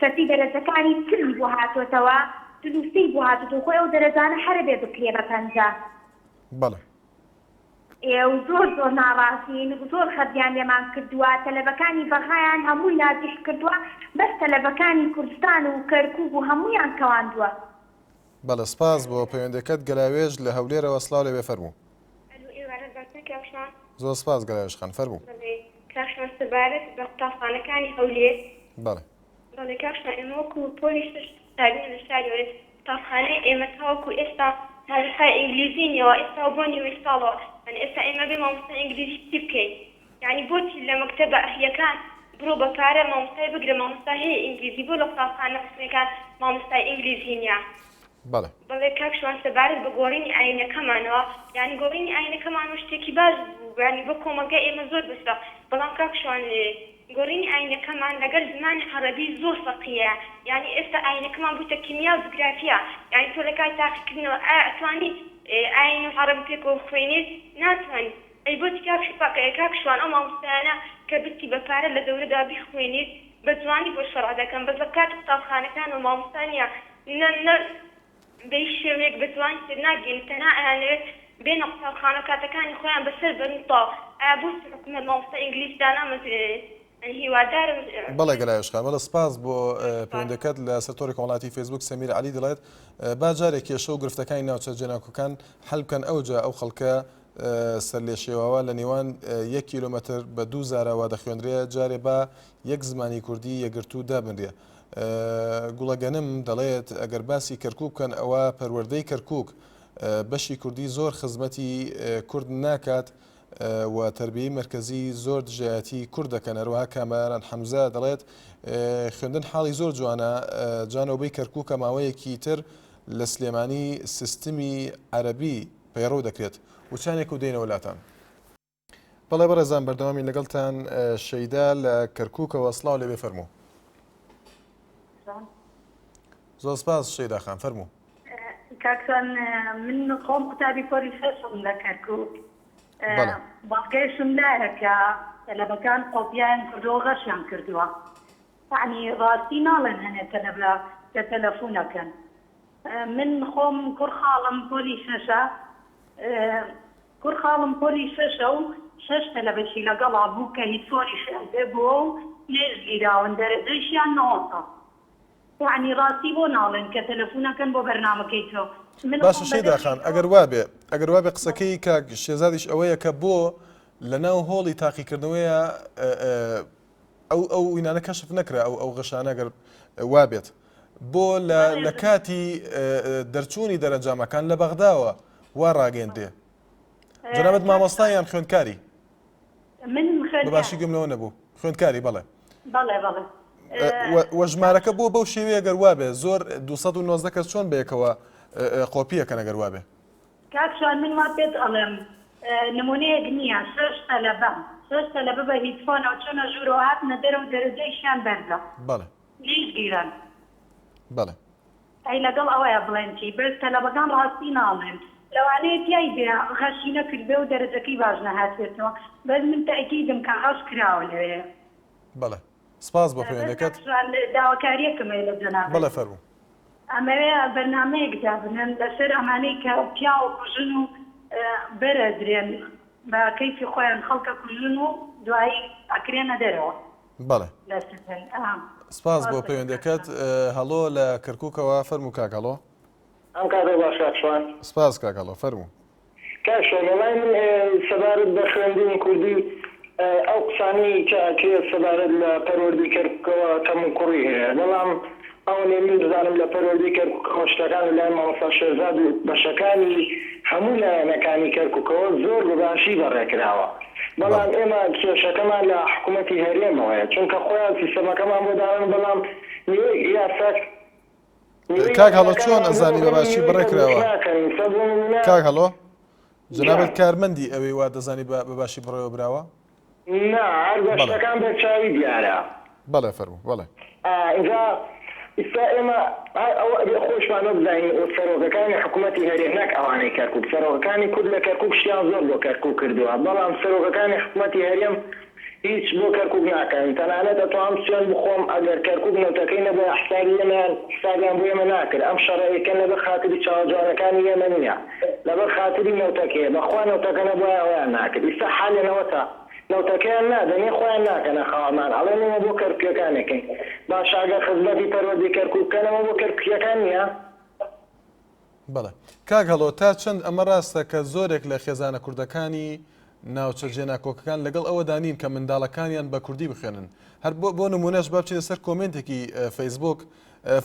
تەرتیب دەرەجەکانی تری بۆ هاتۆتەوە دروستی بۆ هاتۆتەوە خۆی ئەو دەرەجانە هەرە بێ بکرێ بە پەنجا بەڵێ و زۆر ناڕاستین زۆر خەدیان لێمان کردووە تەلەبەکانی بەغایان هەمووی نازیح کردووە بەس تەلەبەکانی کوردستان و کەرکووک و هەموویان کەواندووە بەڵێ سپاس بۆ پەیوەندەکەت گەلاوێژ لە هەولێرەوە سڵاو لێ بێ فەرموو زۆر سپاس گەلاوێژ خان فەرموو کاکشمان سەبارەت بە قوتابخانەکانی هەولێر بەڵێ بەڵێ کاکشمان ئێمە وەکو پۆلی شاری لە شاری قوتابخانەی ئێمە تاوەکو ئێستا تاریخای ئینگلیزینەوە ئێستا بۆ نیوەی ساڵەوە ئێستا ئێمە بێ مامۆستا ئینگلیزی چی بکەین یعنی بۆچی لە مەکتەبە ئەهلیەکان بڕۆ بەکارە مامۆستای بگرە مامۆستا هەیە ئینگلیزی بۆ لە قوتابخانە قسمەکان مامۆستای ئینگلیزی نییە بەڵێ بەڵێ کاکشمان سەبارەت بە گۆڕینی ئاینەکەمانەوە یعنی گۆڕینی ئاینەکەمان شتێکی باش بوو یعنی بۆ کۆمەلگای ئێمە زۆر بەسە بەڵام کاکشمان گۆڕینی ئاینەکەمان لەگەڵ زمانی عەرەبی زۆر فەرقیە یعنی ئێستا ئاینەکەمان بووتە کیمیا و جوگرافیا یعنی تۆ لە کاتی تاقیکردنەوە ئەتوانی ئاین و عەرەبی پێکەوە بخوێنیت ناتوانیت ئەی بۆ کاکشوان ئەو مامۆستایانە کە بچی بە پارە لە دەورەدا بیخوێنیت بە جوانی بۆ شەڕع دەکەن بەس لە کات قوتابخانەکان و مامۆستانیە بەی شێوەیەک بە جوانی تر ناگەین تەنها ئەیانەوێت بێنە قوتابخانە کاتەکانی خۆیان بەسەر بەرنتەوە بۆ حکومەت مامۆستا ئینگلیزدان هیوادارم بەڵێ گەلایشخان بەڵە سپاس بۆ پەیوەندەکەت لە سەرۆری کۆمەڵاتی فێسبوک سەمیر عەلی دەڵێت با جارێک کێشە و گرفتەکانی ناوچە جێناکۆکان هەڵ بکەن ئەوجا ئەو خەڵکە سەر لێ شێواوە لە نێوان 1 کیلۆمەتر بە 2000ەوە دەخوێنرێ جارێ با یەک زمانی کوردی یەکگرتوو دابنرێ گوڵەگەنم دەڵێت ئەگەر باسی کەرکووک بکەن ئەوە پەروەردەی کەرکووک بەشی کوردی زۆر خزمەتی کورد ناکات و تربیەی مرکزی زۆر دژایەتی کورد دەکەن هەروەها کامەران حەمزە دەڵێت خوێندن حاڵی زۆر جوانە جانەوەی کەرکووکە ماوەیەکی تر لە سلێمانی سیستمی عەرەبی پەیڕەو دەکرێت وچانێک و دێنە وڵاتان بەڵێ بەڕێزان بەردەوامی لەگەڵتان شەیدا لە کەرکووکەوە سڵاو لێ بێ فەرموو زۆر سپاس شەیدا خان فەرموو کاکسان من خۆم قوتابی پۆلی شەشم لە کەرکووک باڵگەیشم لایە کە تەلەبەکان قۆپیان کردووە غەشیان کردووە یعنی ڕاستی ناڵێن هەنێتە لەبرا کە تەلەفۆنەکەن من خۆم کوڕخاڵم پۆلی شەشە کوڕخاڵم پۆلی شەشە و 6 تەلەبەشی لەگەڵا بوو کە هیچ فۆریشیان پێ بووە و نێژگیراون دەرەجەیشیان نەوەسە یعنی ڕاستی بۆ ناڵێن کە تەلەفۆنەکەن بۆ بەرنامەکەی تۆ باشە شەیدا خان ئەگەر وابێ قسەکەی کاک شێزادیش ئەوەیە کە بۆ لە ناو هۆڵی تاقیکردنەوەیە ئەو وینانە کەشف نەکرا ئەو غەشانە ئەگەر وابێت بۆ لە کاتی دەرچوونی دەرەنجامەکان لە بەغداوە وا ڕاگەیەندێ جەنابەت مامۆستایان خوێندکاری بەباشی گومنەوە نەبوو خوێندکاری بەڵێ وەژمارەکە بۆ بەو شێوەیە گەر وابێ زۆر 290 کەس چۆن بەیەکەوە قۆپیەکەن ئەگەر وابێ کاکشان من وا پێت ئەڵێم نمونەیەک نییە 6 تەلەبە بە هیچ فۆنەوە چۆنە ژوورەوە هاتنە دەرەوە دەرەجەیشیان بەردە بەڵێ لیژگیران بەڵێ ئەی لەگەڵ ئەوەیە بڵێن چی بەس تەلەبەکان ڕاستی ناڵێن لەوانەیە تیای بێ غەشی نەکردبێ و دەرەجەکەی باش نەهاتێتەوە بەس من تەئکیدم کە غەش کراوە لەوێ بەڵێ سپاس بۆ پەیوەندەکەت داواکاریەکەم لە جەناب بەڵێ فەرموو ئەمەوێ بەرنامەیەک دابنن لەسەر ئەمانەی کە پیا و کوژن و بەرەدرێن بە کەیفی خۆیان خەڵکە کوژن و دوایی ئەکرێنە دەرەوە بەڵێ سپاس بۆ پەیوەندەکەت هەڵۆ لە کەرکووکەوە فەرموو کاک هەڵۆ ئەم کاتە باششوان سپاس کاک هەڵۆ فەرموو کاشۆڵی من سەبارەت بە خوێندنی کوردی ئەو قسانی کە سەبارەت لە پەروەردەی کەرکووکەوە کەم و کوڕی هەیە بەڵام ئەوەنێ من دەزانم لە پەروەردەی کەرکووکەوە شتەکان لای مامۆستا شێرزاد و بەشەکانی هەموو لایەنەکانی کەرکووکەوە زۆر بەباشی بەڕێکراوە بەڵام ئێمە کێشەکەمان لە حکوومەتی هەرێمەوەیە چونکە خۆیان سیستەمەکەمان بۆ داڕن بەڵام یاساک کاک هەڵۆ چۆن ئەزانی بەباشی بڕێکراوە کاک هەڵۆ جەنابەت کارمەندی ئەوەی وا دەزانی بەباشی بڕێوە براوە نا هەر بەشتەکان بەرچاوی دیارە بەڵێ فەرموو بەڵێ ئینجا ئستا ئێمە خۆشمانە بزانین سەرۆکەکانی حکوومەتی هەرێم نەک ئەوانەی کەرکووک سەرۆکەکانی کورد لە کەرکووک شتیان زۆر بۆ کەرکووک کردووە بەڵام سەرۆکەکانی حکوومەتی هەرێم هیچ بۆ کەرکووک ناکەن تەنانەت ئەتوانم سوێن بخۆم ئەگەر کەرکووک نەوتەکەی نەبێ حسابیان بۆ ئێمە ناکرد ئەم شەڕەیەکە لەبەر خاتری چاوەجوانەکانی ئێمە نییە لەبەر خاتری نەوتەکەیە بەخوا نەوتەکە نەبووە ئەویان ناکرد ئیستا حالێنەوەتە نەوتەکەیان نادەنێ خۆیان ناکەنە خاوامان ئەڵێ نەوە بۆ کەرکووکەکانەکەین باش ئەگەر خزمەتی پەروەردەی کەرکووکەنەوە بۆ کەرکووکەکان نییە بەڵێ کاک هەڵۆ تا چەند ئەمە ڕاستە کە زۆرێک لە خێزانە کوردەکانی ناوچە جێناکۆکەکان لەگەڵ ئەوە دانین کە منداڵەکانیان بە کوردی بخوێنن هەر بۆ نمونەش با بچینە سەر کۆمنتێکی فەیسبوک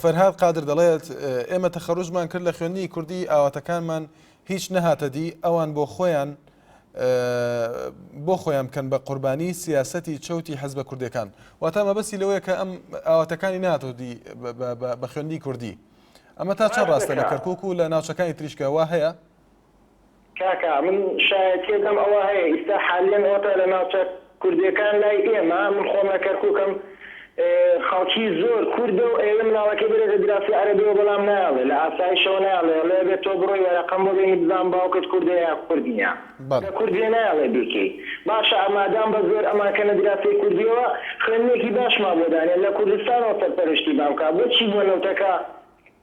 فەرهاد قادر دەڵێت ئێمە تەخەڕوجمان کرد لە خوێندنی کوردی ئاواتەکانمان هیچ نەهاتە دی ئەوان بۆ خۆیان بکەن بە قوربانی سیاسەتی چەوتی حەزبە کوردەکان واتە مەبەستی لەوەیە کە ئەم ئاواتەکانی نهاتۆ دی بە خوێندنی کوردی ئەمە تا چەند ڕاستە لە کەرکووک و لە ناوچەکانی تریشکە وا هەیە کاکا من شایەتێکم ئەوە هەیە ئیستا حالێن ئەوتە لە ناوچە کوردیەکان لای ئێمە من خۆم لە کەرکووکم خەڵکی زۆر کوردە و ئێوە مناڵەکەی بێتە دراسی عەرەبیەوە بەڵام نایڵێ لە ئاسایشەوە نایڵێ لێ بێت تۆ بڕۆی وەرەقەم بۆ بێنی بزان باوکت کوردە یا کوردیە لە کوردیە نایڵێ بیکەی باشە ئەمادام بە زۆر ئەماکەنە دراسی کوردیەوە خوێندنێکی باشمان بۆ دانێن لە کوردستانەوە سەرپەرشتی بامکە بۆچی بۆ نەوتەکە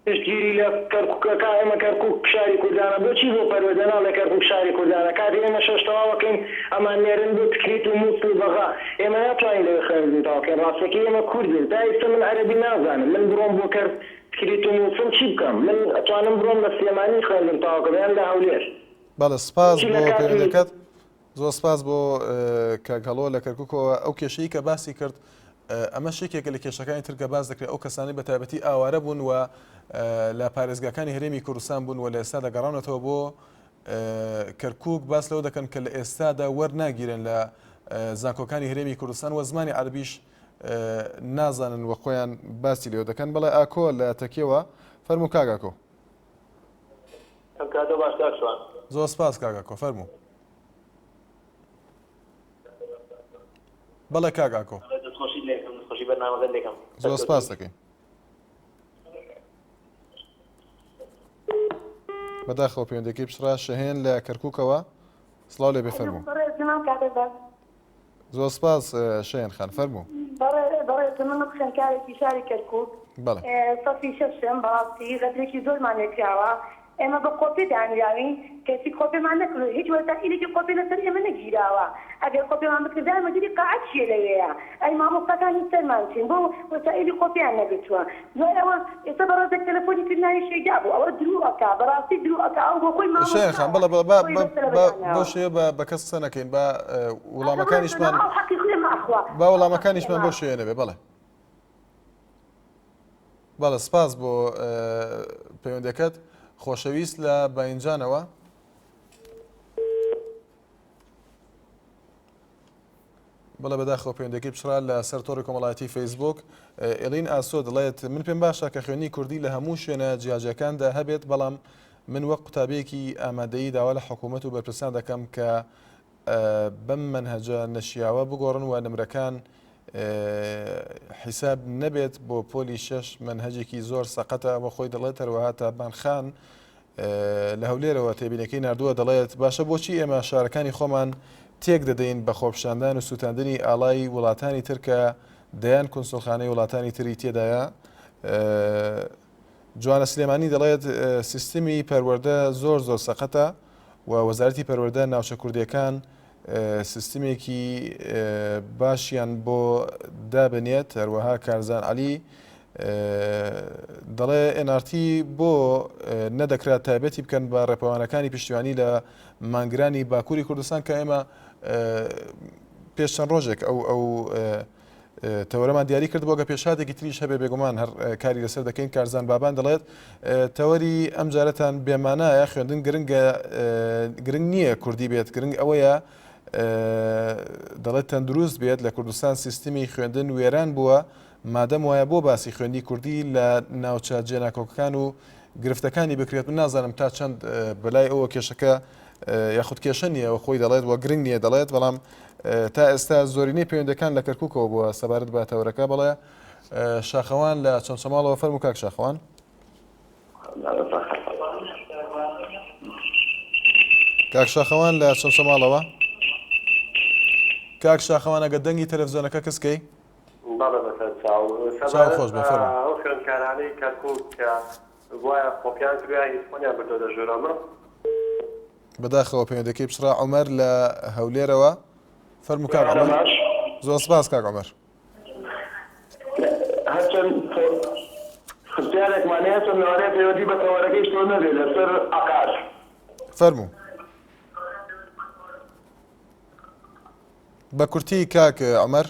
پشتگیری لە کەرکووکەکە ئێمە کەرکووک شاری کوردانە بۆچی بۆ پەروەردەنا لە کەرکووک شاری کوردانە کاتی ئێمە شەشتەواوەکەین ئەمان نێرن بۆ تکریت و مووسڵ و بەغا ئێمە ناتوانین لەوێ خوێنبینەوەکە ڕاستەکەی ئێمە کوردین تا ئێستا من عەرەبی نازانم من بڕۆم بۆ کەرد تکریت و مووسڵ چی بکەم من ئەتوانم بڕۆم بە سلێمانی خوێنبینەوەکە بەیان لە هەولێر بەڵێ سپاس بۆ پەیوەندیەکەت زۆر سپاس بۆ کاکەڵۆ لە کەرکووکەوە ئەو کێشەی کە باسی کرد ئەمە شتێکێکە لە کێشەکانی ترکە باز دەکرێت ئەو کەسانی بە تایبەتی ئاوارە بوون و لە پارێزگاکانی هەرێمی کوردستان بوون و لە ئێستا دەگەڕاونەتەوە بۆ کەرکووک باس لەوە دەکەن کە لە ئێستادا وەرناگیرن لە زانکۆکانی هەرێمی کوردستان و زمانی عەربیش نازانن وە خۆیان باسی لێوە دەکەن بەڵێ ئاکۆ لە تەکیەوە فەرموو کاگاکۆ زۆر سپاس کاگاکۆ فەرموو بەڵێ کاگاکۆ زۆر سپاس دەکەین بەداخەوە پەیوەندەکەی پشڕا شەهێن لە کەرکووکەوە سڵاو لێ بێ فەرموو زۆر سپاس شەهێن خان فەرموو بەڕێز من خوێندکارێکی شاری کەرکووک سەفی شەشم بەڕاستی غەدرێکی زۆرمان لێکراوە ئێمە بە کۆپی دانراوین کەسی کۆپیمان نەکردو هیچ وەسائلێکی کۆپی لەسەر ئێمە نەگیراوە ئەگەر کۆپیمان بکردای مەجلی قاعەت چیە لەوەیە ئەی مامۆستاکانی سەرمان چین بۆ وەسائلی کۆپیان نەگرتووە دوای ئەوە ئێستا بەڕێزێک تەلەفۆنی کردناوی شێدا بوو ئەوە دروغەکە بەڕاستی دروغەکە ئەو بۆ خۆی مامۆستا بۆ شێ بە کەس قسە نەکەین بە وەڵامەکانیشمان با وەڵامەکانیشمان بۆ شوێنە بێ بەڵێ بەڵێ سپاس بۆ پەیوەندەکەت خۆشەویست لە باینجانەوە بەڵێ بەداخەوە پەیوەندەکەی پشڕا لە سەر تۆڕی کۆمەڵایەتی فەیسبوک ئێلین ئاسۆ دەڵێت من پێم باشە کە خوێنی کوردی لە هەموو شوێنە جیاجەکاندا هەبێت بەڵام من وەک قوتابەیەکی ئامادەیی داوا لە حکوومەت و بەرپرسان دەکەم کە بەم منهەجە نەشیاوە بگۆڕن و نمرەکان حیساب نەبێت بۆ پۆلی 6 منهەجێکی زۆر سەقەتە بۆ خۆی دەڵێت هەروەها تابان خان لە هەولێرەوە تێبینەکەی نردووە دەڵێت باشە بۆچی ئێمە شارەکانی خۆمان تێک دەدەین بە خۆپشاندان و سووتاندنی ئاڵای وڵاتانی ترکە دەیان کۆنسڵخانەی وڵاتانی تری تێدایە جوانە سلێمانی دەڵێت سیستمی پەروەردە زۆر سەقەتە و وەزارەتی پەروەردە ناوچە کوردیەکان سیستمێکی باشیان بۆ دابنێت هەروەها کارزان عەلی دەڵێ NRT بۆ نەدەکرات تایبەتی بکەن بە ڕێپەوانەکانی پشتیوانی لە مانگرانی باکووری کوردستان کە ئێمە پێش چەند ڕۆژێک ئەو تەوەرەمان دیاری کرد بۆ گە پێشادێکی تریش هەبێ بێگومان هەر کاری لەسەر دەکەین کارزان بابان دەڵێت تەوەری ئەم جارەتان بێمانایە خوێندن گرنگ نییە کوردی بێت گرنگ ئەوەیە دەڵێت تەندروست بێت لە کوردستان سیستمی خوێندن وێران بووە مادەم وایە بۆ باسی خوێندی کوردی لە ناوچە جێناکۆکەکان و گرفتەکانی بکرێت من نازانم تا چەند بەلای ئەوە کێشەکە یاخود کێشە نییە و خۆی دەڵێت وە گرنگ نییە دەڵێت بەڵام تا ئێستا زۆرینەی پەیوەندەکان لە کەرکووکەوە بووە سەبارەت بە تەورەکە بەڵێ شاخەوان لە چەمچەماڵەوە فەرموو کاک شاخەوان کاک شاخەوان لە چەمچەماڵەوە کاک شاخەوان ئەگە دەنگی تەلەڤیزۆنەکە کەسکەی چاو خۆش بێ فەرموو ئەو خوێندکارانەی کەرکووک کە وایە خۆپیان کردووە هیچ خۆنیان بردۆ ژۆرەمە بەداخەوە پەیوەندەکەی پشڕا عومەر لە هەولێرەوە فەرموو کاک عومەر زۆر سپاس کاک عومەر هەرچەند خستیارێکمان هەیە چەند لەوانەیە پەیوەندی بە تەوەرەکەیش تۆ نەبێت لەسەر ئاکار فەرموو بە کورتی کاک عومەر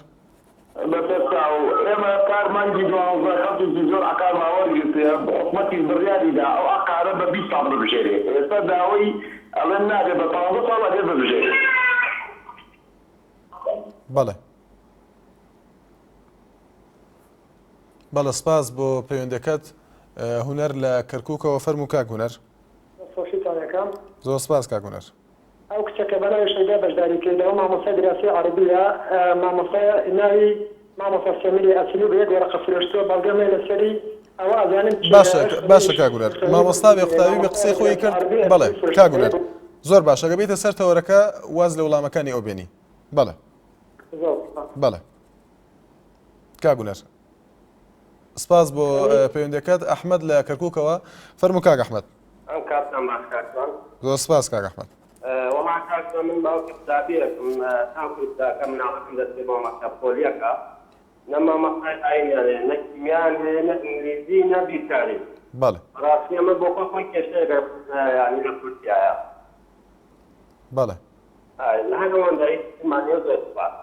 ئێمە کارمانجی 12 زۆر ئاکار ماوەرگرتە حکومەتی بڕیاریدا ئەو ئاکارە بە 20 ساڵ ببژێرێت ئێستا داوای ئەڵێن نابێت بە 15 ساڵ ئەگەر ببژێرێت بەڵێ سپاس بۆ پەیوەندەکەت هونەر لە کەرکووکەوە فەرموو کاک هونەر خۆشیتان یەکەم زۆر سپاس کاک هونەر ئەو کچەکە بەناوی شەیدا بەشداری کردەوە مامۆستا دراسی عەربیە مامۆستا ناوی مامۆستا سەمیری ئەسلوب یەک وەرەقە فرۆشتووە بەڵگەمێ لەسەری ئەوە ئازانم باشە کاگونەر مامۆستا بێ قوتابی بە قسەی خۆی کرد بەڵێ کاگونەر زۆر باشە گەبێتە سەر تەوەرەکە واز لە وەڵامەکانی ئەو بێنی بەڵێ بەڵێ کاگونەر سپاس بۆ پەیوەندیەکەت ئەحمەد لە کەرکووکەوە فەرموو کاک ئەحمەد ئەم کاتتان باش کاکتان زۆر سپاس کاک ئەحمەد وەڵام کاکتان من باوکی قوتابیەکم ئەم قوتابەکە مناڵەکەم دەستێ بۆ مەکتەب پۆلیەکە نە مامۆستای ئاینیانێ نە کیمیان هەیە نە ئینگلیزی نە بیرکاری بەڵێ ڕاستی ئەمە بۆ خۆی کێشەیەکە یانی لە کورسیایە بەڵێ لە هەنەوەندەی مانیۆ زۆر سپاس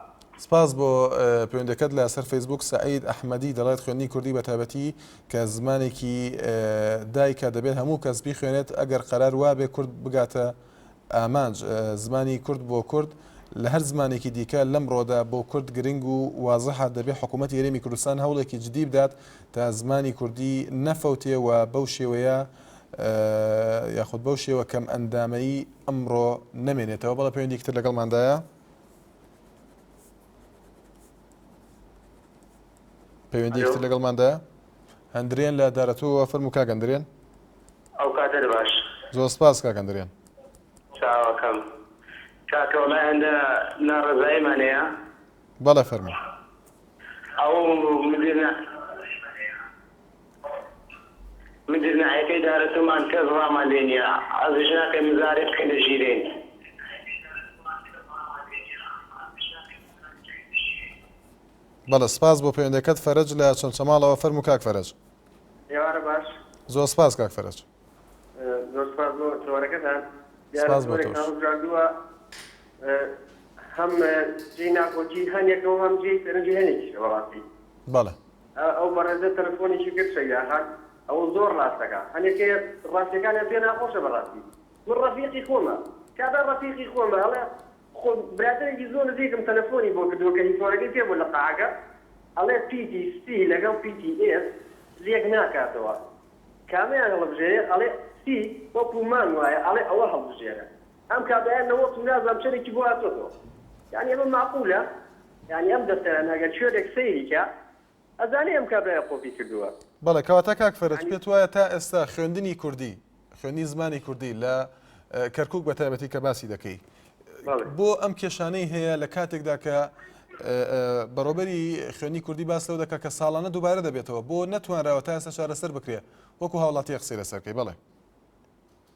سپاس بۆ پەیوەندەکەت لە سەر فەیسبوک سعید ئەحمەدی دەڵێت خوێندنی کوردی بە تایبەتی کە زمانێکی دایکە دەبێت هەموو کەس بیخوێنێت ئەگەر قەرار وابێ کورد بگاتە ئامانج زمانی کورد بۆ کورد لە هەر زمانێکی دیکە لەم ڕۆدا بۆ کورد گرنگ و وازەحە دەبێت حکوومەتی هەرێمی کوردستان هەوڵێکی جدی بدات تا زمانی کوردی نەفەوتێ و بەو شێوەیە یاخود بەو شێوە کەم ئەندامەیی ئەمڕۆ نەمێنێتەوە بەڵە پەیوەندێکتر لەگەڵماندایە پەیوەندێکتر لەگەڵماندایە هەندرێن لە دارەتووە فەرموو کاک هەندرێن ئەو کاتە باش زۆر سپاس کاک هەندرێن چاوەکەم کاکە وەڵای هەندە ناڕزاییمانەیە بەڵێ فەرموو ئەو مدیرنایەکەی دارەتومان کەس ڕامان لێ نییە ئەزیش ناکەی مزارێ بکەینە ژیرین بەڵێ سپاس بۆ پەیوەندەکەت فەرەج لە چەمچەماڵەوە فەرموو کاک فەرەج ێوارە باش زۆر سپاس کاک فەرەج زۆر سپاس بۆ چۆرەکەتان سپاس بۆ تۆش ڕاندووە هەم جێی ناکۆچی هەنێکەوە هەم جێی سەرنجی هەنێکی وڵاتی بەڵێ ئەو بەڕێزە تەلەفۆنێکی کرد شەیداهات ئەو زۆر ڕاستەکە هەنێکێ ڕاستیەکانیان پێ ناخۆشە بەڕاستی من ڕەفیقی خۆمە کابرا ڕەفیقی خۆمە هەڵێ خۆ برادێکی زۆر نزیکم تەلەفۆنی بۆ کردووە کە هیچۆرەکەی پێ بوو لە قاعەکە ئەڵێ پیتی سی لەگەڵ پیتی ئێس لێک ناکاتەوە کامیان هەڵبژێرێ ئەڵێ سی وەکومان وایە ئەڵێ ئەوە هەڵبژێرە ئەم کابرایان نەوەت و نازانم چەرێکی بۆ هاتۆتەوە یعنی ئەمە معقولە یعنی ئەم دەستیان هەگەر شوێنێک سەیریکە ئەزانێ ئەم کابرایە خۆپی کردووە بەڵێ کەواتە کاک فەرەج پێت وایە تا ئێستا خوێندنی کوردی خوێندنی زمانی کوردی لە کەرکووک بە تایبەتی کە باسی دەکەی بۆ ئەم کێشانەی هەیە لە کاتێکدا کە بەڕۆبەری خوێندنی کوردی باس لەو دەکە کە ساڵانە دووبارە دەبێتەوە بۆ نەتوانراوە تا ئێستا چارەسەر بکرێ وەکو هاوڵاتی قسەی لەسەرکەی بەڵێ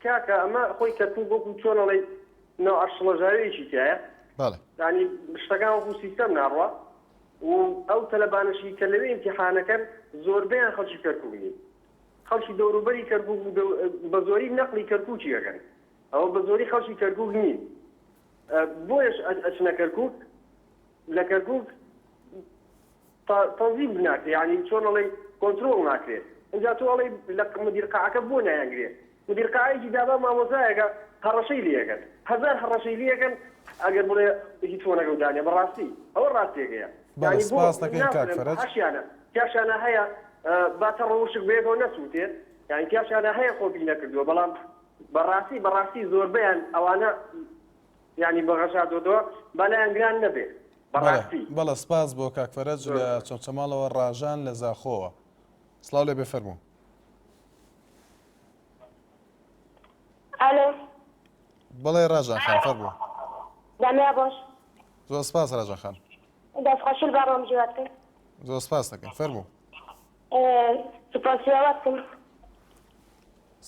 کاکە ئەمە خۆی کەرکووک وەکو چۆنەڵی ناوعەشڵەژاویەکی تایە بەڵێ ینی شتەکان وەکو سیستەم ناڕوە و ئەو تەلەبانشی کە لەوێ ئیمتیحانەکەن زۆربەیان خەڵکی کەرکووکی خەڵکی دەوروبەری کەرکووک بە زۆری نەقلی کەرکووکیەکەن ئەوە بە زۆری خەڵکی کەرکووک نین بۆیش ئەچنە کەرکووک لە کەرکووک تەنظیم ناکرێت یعنی چۆنەڵی کۆنترۆڵ ناکرێت اینجا تۆڵی لە مدیرقاعەکە بۆ نایانگرێت مدیرقاعەیەکی دابا مامۆزایەکە هەڕەشەی لێەکەن هەزار هەڕەشەی لێەکەن ئەگەر بڵێ هیچ وەنەگەودانێ بەڕاستی ئەوە ڕاستێکەیە بەڵێ سپاس دەکەین کاک فەرەج هەشیانە کێشانە هەیە باتە ڕەوشک بێتەوە نەسووتێت یعنی کێشانە هەیە خۆبی نەکردووە بەڵام بەڕاستی زۆربیان ئەوانە یعنی بەغەشادۆدەوە بەلایەن گران نەبێت بەڕاستی بەڵێ سپاس بۆ کاک فەرەج لە چەمچەماڵەوە ڕاژان لە زاخۆوە سڵاو لێ بێ فەرموو ئەلۆ بەڵێ ڕاژان خان فەرموو دەمیا باش زۆر سپاس ڕاژان خان دەستخۆشی باڕۆم جوات کرد زۆر سپاس دەکەین فەرموو سوپاسیاوات کرد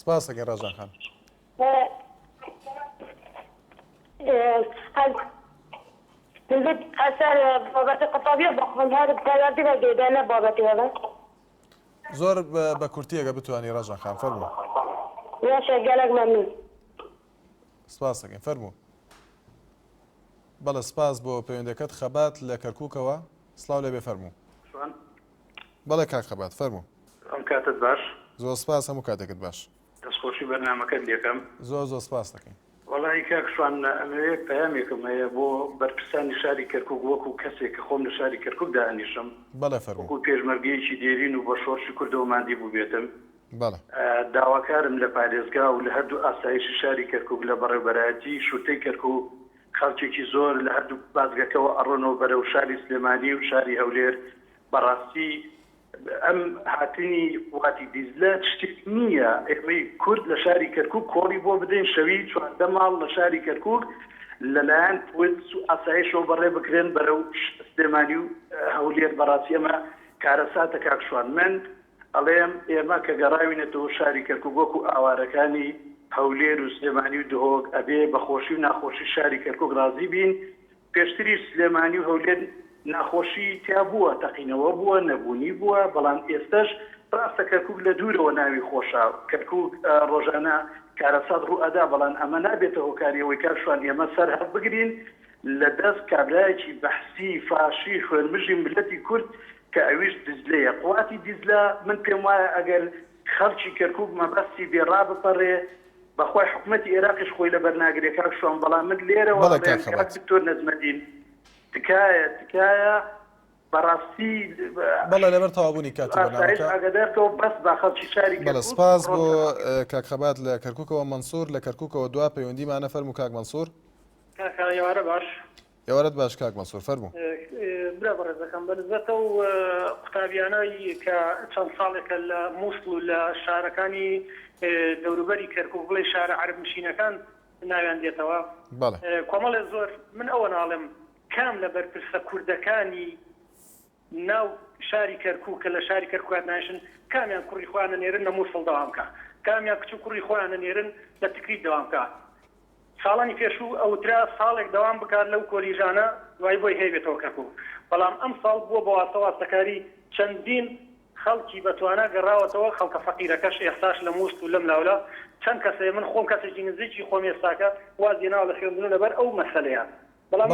سپاس دەکەین ڕاژان خان دەبێت ئەسەر بابەتی قوتابیە بەخۆن هەر پەیوەندی بەگێدانە بابەتی هەڵە زۆر بە کورتیەگە بتوانی ڕاژان خان فەرموو باشە گەلێک مەمنون سپاس دەکەین فەرموو بەڵێ سپاس بۆ پەیوەندەکەت خەبات لە کەرکووکەوە سڵاو لێ بێ فەرموو بەڵێ کاک خەبات فەرموو ئەم کاتت باش زۆر سپاس هەموو کاتێکت باش دەستخۆشی بەرنامەکەت لێکەم زۆر سپاس دەکەین وەڵی کاکشوان ئەمەوێ پەیامێکم هەیە بۆ بەرپرسانی شاری کەرکووک وەکو کەسێک کە خۆم لە شاری کەرکووک دانیشم بەڵێ فەرموو وەکو پێشمەرگەیەکی دێرین و بە شۆرشی کوردەوە مادی بوو بێتم داواکارم لە پارێزگا و لە هەردوو ئاسایشی شاری کەرکووک لە بەڕێوەبەرایەتی شوتەی کەرکووک خەڵکێکی زۆر لە هەردوو بازگەکەەوە ئەڕۆنەوە بەرەو شاری سلێمانی و شاری هەولێر بەڕاستی ئەم هاتنی وڵاتی دیزلە شتێک نییە ئێمەی کورد لە شاری کەرکووک کۆڕی بۆ بدەین شەوی 14 ماڵ لە شاری کەرکووک لەلایەن ئاسایشەوە بەڕێ بکرێن بەرەو سلێمانی و هەولێر بەڕاستی ئەمە کارەساتە کاکشوان من ئەڵێم ئێمە کە گەڕاوینەتەوە شاری کەرکووک وەکو ئاوارەکانی هەولێر و سلێمانی و دهۆک ئەبێ بەخۆشی و ناخۆشی شاری کەرکووک ڕازی بین پێشتری سلێمانی و هەولێر ناخۆشی تیا بووە تەقینەوە بووە نەبوونی بووە بەڵام ئێستش ڕاستە کەرکووک لە دوورەوە ناوی خۆشە کەرکووک ڕۆژانە کارەسات ڕوو ئەدا بەڵام ئەمە نابێتە هۆکاریەوەی کارشوان ئێمە سەر هەڵ بگرین لە دەست کابرایەکی بەحسی فاشی خوێنمژی ملەتی کورد کە ئەویش دیزلەیە قواتی دیزلە من پێم وایە ئەگەر خەڵکی کەرکووک مەبەستی بێڕا بپەڕێ بەخوای حکوومەتی عێراقیش خۆی لە بەرناگرێ کاکشوان بەڵام من لێرەوە دکتۆر نەزمەدین تکایە بەڕاستی بەڵێ لەبەر تەوابوونی کاتی ئاگادارکەوە بەس با خەڵکی شاری بەڵێ سپاس بۆ کاک خەبات لە کەرکووکەوە مەنسوور لە کەرکووکەوە دوا پەیوەندیمانە فەرموو کاک مەنسوور ئێوارە باش ئێوارەت باش کاک مەنسوور فەرموو برا بەڕێزەکەم بەنسبەتە و قوتابیانەی کە چەند ساڵێکە لە مووسڵ و لە شارەکانی دەوروبەری کەرکووک بڵێ شارە عەرب نشینەکان ناویان دێتەوە کۆمەڵێ زۆر من ئەوە ناڵێم کام لە بەرپرسە کوردەکانی ناو شاری کەرکووک کە لە شاری کەرکووک ناشن کامیان کوڕی خۆیان نێرن لە مووسڵ دەوامکە کامیان کچ و کوڕی خۆیان نێرن لە تکریت دەوامکە ساڵانی پێشوو ئەوترا ساڵێک دەوام بکات لەو کۆلیژانە وای بۆی هەیبێتەوە کەرکووک بەڵام ئەم ساڵ بووە بە واسەواسەکاری چەندین خەڵکی بەتوانە گەڕاوەتەوە خەڵکە فەقیرەکەش ئێستاش لە مووسڵ و لەم لاولە چەند کەسێ من خۆم کەسێکی نزیکی خۆم ئێستاکە وازیێناوە لە خوێندنەوە لەبەر ئەو مەسەلەیە بەڵام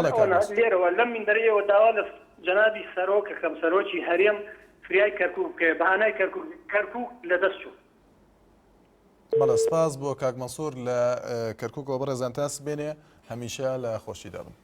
لێرەوە لەم مینبەرەوە داوا لە جەنابی سەرۆکە کەم سەرۆکی هەرێم فریای کەرکووک بکە بەهانای کەرکووک لەدەست چوو بەڵێ سپاس بۆ کاک مەنسوور لە کەرکووکەوە بەڕێزان تاس بێنێ هەمیشە لە خۆشی دەبن.